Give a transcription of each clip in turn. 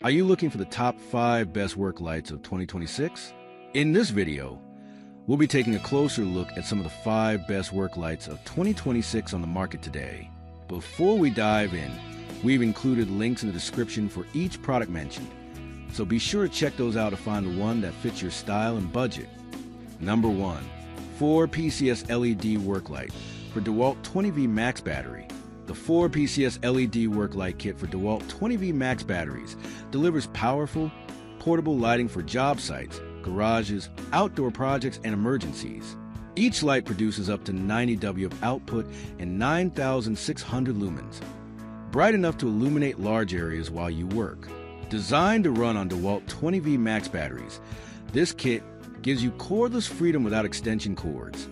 Are you looking for the top 5 best work lights of 2026? In this video, we'll be taking a closer look at some of the 5 best work lights of 2026 on the market today. Before we dive in, we've included links in the description for each product mentioned, so be sure to check those out to find the one that fits your style and budget. Number 1. 4 PCS LED work light for Dewalt 20V Max battery. The 4 PCS LED work light kit for Dewalt 20V Max batteries delivers powerful, portable lighting for job sites, garages, outdoor projects, and emergencies. Each light produces up to 90 W of output and 9,600 lumens, bright enough to illuminate large areas while you work. Designed to run on Dewalt 20V Max batteries, this kit gives you cordless freedom without extension cords.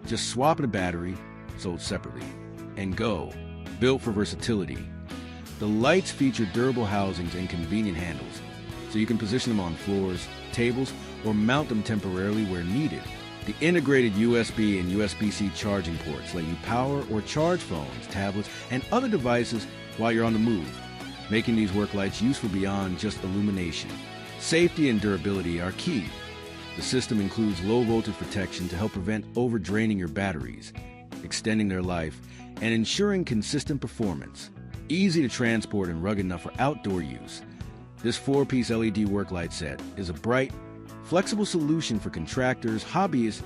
Just swap in a battery, sold separately, and go. Built for versatility. The lights feature durable housings and convenient handles, so you can position them on floors, tables, or mount them temporarily where needed. The integrated USB and USB-C charging ports let you power or charge phones, tablets, and other devices while you're on the move, making these work lights useful beyond just illumination. Safety and durability are key. The system includes low voltage protection to help prevent overdraining your batteries, extending their life, and ensuring consistent performance. Easy to transport and rugged enough for outdoor use, this 4-piece LED work light set is a bright, flexible solution for contractors, hobbyists,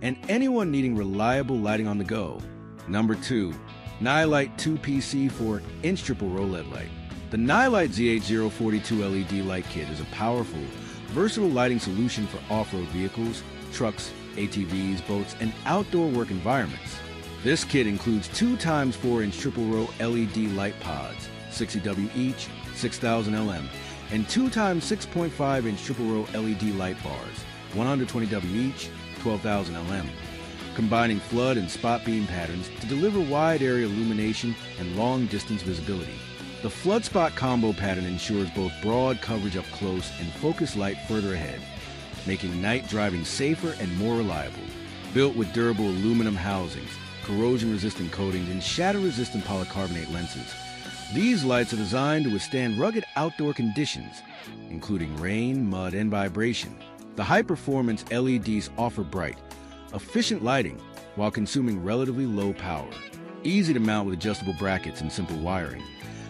and anyone needing reliable lighting on the go. Number 2. Nilight 2PC 4-inch triple row LED light. The Nilight ZH042 LED light kit is a powerful, versatile lighting solution for off-road vehicles, trucks, ATVs, boats, and outdoor work environments. This kit includes 2 x 4-inch triple row LED light pods, 60W each, 6000 LM, and 2 x 6.5-inch triple row LED light bars, 120W each, 12,000 LM, combining flood and spot beam patterns to deliver wide area illumination and long distance visibility. The flood spot combo pattern ensures both broad coverage up close and focused light further ahead, making night driving safer and more reliable. Built with durable aluminum housings, corrosion-resistant coatings, and shatter-resistant polycarbonate lenses, these lights are designed to withstand rugged outdoor conditions, including rain, mud, and vibration. The high-performance LEDs offer bright, efficient lighting while consuming relatively low power. Easy to mount with adjustable brackets and simple wiring,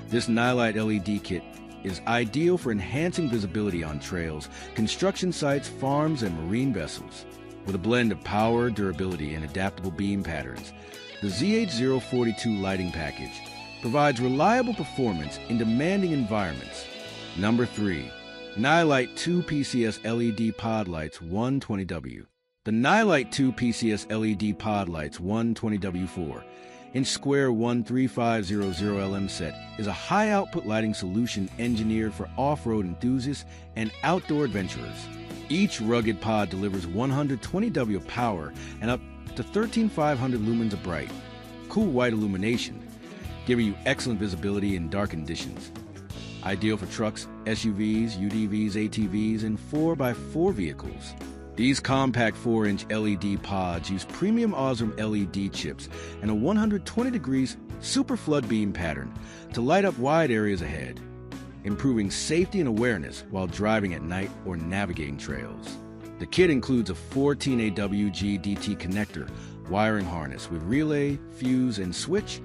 this Nilight LED kit is ideal for enhancing visibility on trails, construction sites, farms, and marine vessels. With a blend of power, durability, and adaptable beam patterns, the ZH042 lighting package provides reliable performance in demanding environments. Number 3. Nilight 2 PCS LED Pod Lights 120W. The Nilight 2 PCS LED Pod Lights 120W 4-inch square 13500 LM set is a high-output lighting solution engineered for off-road enthusiasts and outdoor adventurers. Each rugged pod delivers 120 W of power and up to 13,500 lumens of bright, cool white illumination, giving you excellent visibility in dark conditions. Ideal for trucks, SUVs, UDVs, ATVs, and 4x4 vehicles. These compact 4-inch LED pods use premium Osram LED chips and a 120 degrees super flood beam pattern to light up wide areas ahead, improving safety and awareness while driving at night or navigating trails. The kit includes a 14 AWG DT connector, wiring harness with relay, fuse, and switch,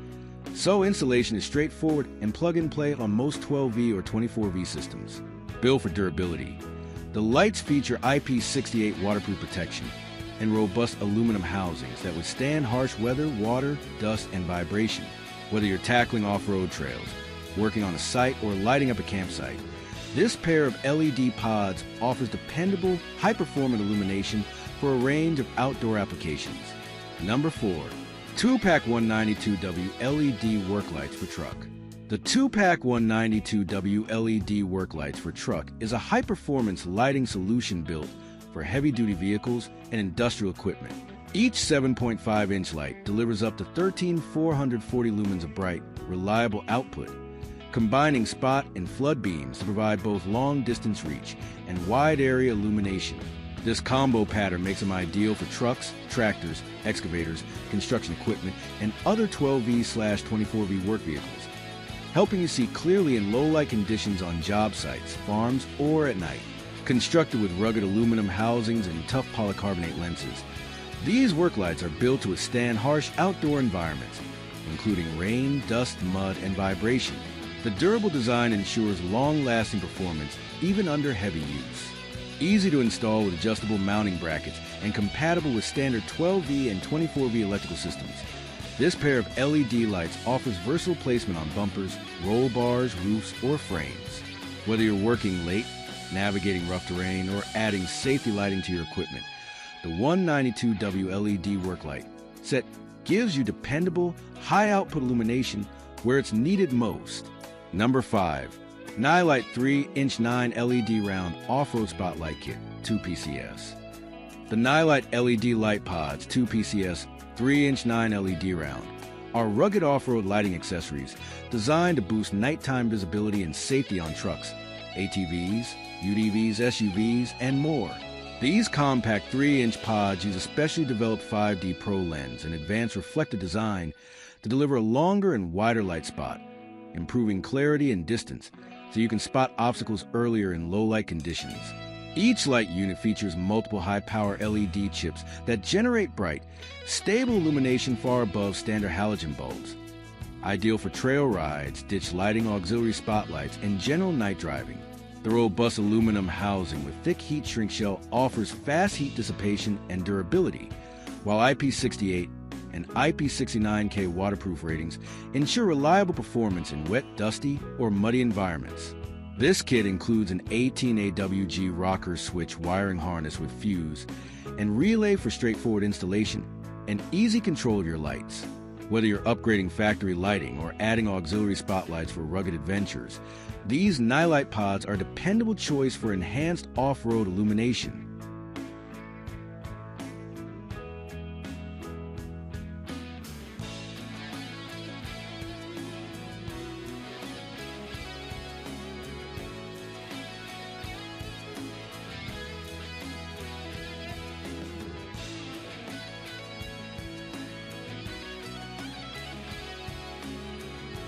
so installation is straightforward and plug-and-play on most 12V or 24V systems. Built for durability, the lights feature IP68 waterproof protection and robust aluminum housings that withstand harsh weather, water, dust, and vibration. Whether you're tackling off-road trails, working on a site, or lighting up a campsite, this pair of LED pods offers dependable, high-performance illumination for a range of outdoor applications. Number 4. 2-pack 192W LED work lights for truck. The 2-pack 192W LED work lights for truck is a high-performance lighting solution built for heavy-duty vehicles and industrial equipment. Each 7.5-inch light delivers up to 13,440 lumens of bright, reliable output, combining spot and flood beams to provide both long-distance reach and wide-area illumination. This combo pattern makes them ideal for trucks, tractors, excavators, construction equipment, and other 12V/24V work vehicles, helping you see clearly in low-light conditions on job sites, farms, or at night. Constructed with rugged aluminum housings and tough polycarbonate lenses, these work lights are built to withstand harsh outdoor environments, including rain, dust, mud, and vibration. The durable design ensures long-lasting performance even under heavy use. Easy to install with adjustable mounting brackets and compatible with standard 12V and 24V electrical systems, this pair of LED lights offers versatile placement on bumpers, roll bars, roofs, or frames. Whether you're working late, navigating rough terrain, or adding safety lighting to your equipment, the 192W LED work light set gives you dependable, high-output illumination where it's needed most. Number 5. Nilight 3" 9 LED Round Off-Road Spotlight Kit, 2 PCS. The Nilight LED Light Pods 2 PCS 3" 9 LED Round are rugged off-road lighting accessories designed to boost nighttime visibility and safety on trucks, ATVs, UTVs, SUVs, and more. These compact 3-inch pods use a specially developed 5D Pro lens and advanced reflective design to deliver a longer and wider light spot, improving clarity and distance so you can spot obstacles earlier in low-light conditions. Each light unit features multiple high-power LED chips that generate bright, stable illumination far above standard halogen bulbs. Ideal for trail rides, ditch lighting, auxiliary spotlights, and general night driving. The robust aluminum housing with thick heat shrink shell offers fast heat dissipation and durability, while IP68 and IP69K waterproof ratings ensure reliable performance in wet, dusty, or muddy environments. This kit includes an 18AWG rocker switch wiring harness with fuse and relay for straightforward installation and easy control of your lights. Whether you're upgrading factory lighting or adding auxiliary spotlights for rugged adventures, these Nilight pods are a dependable choice for enhanced off-road illumination.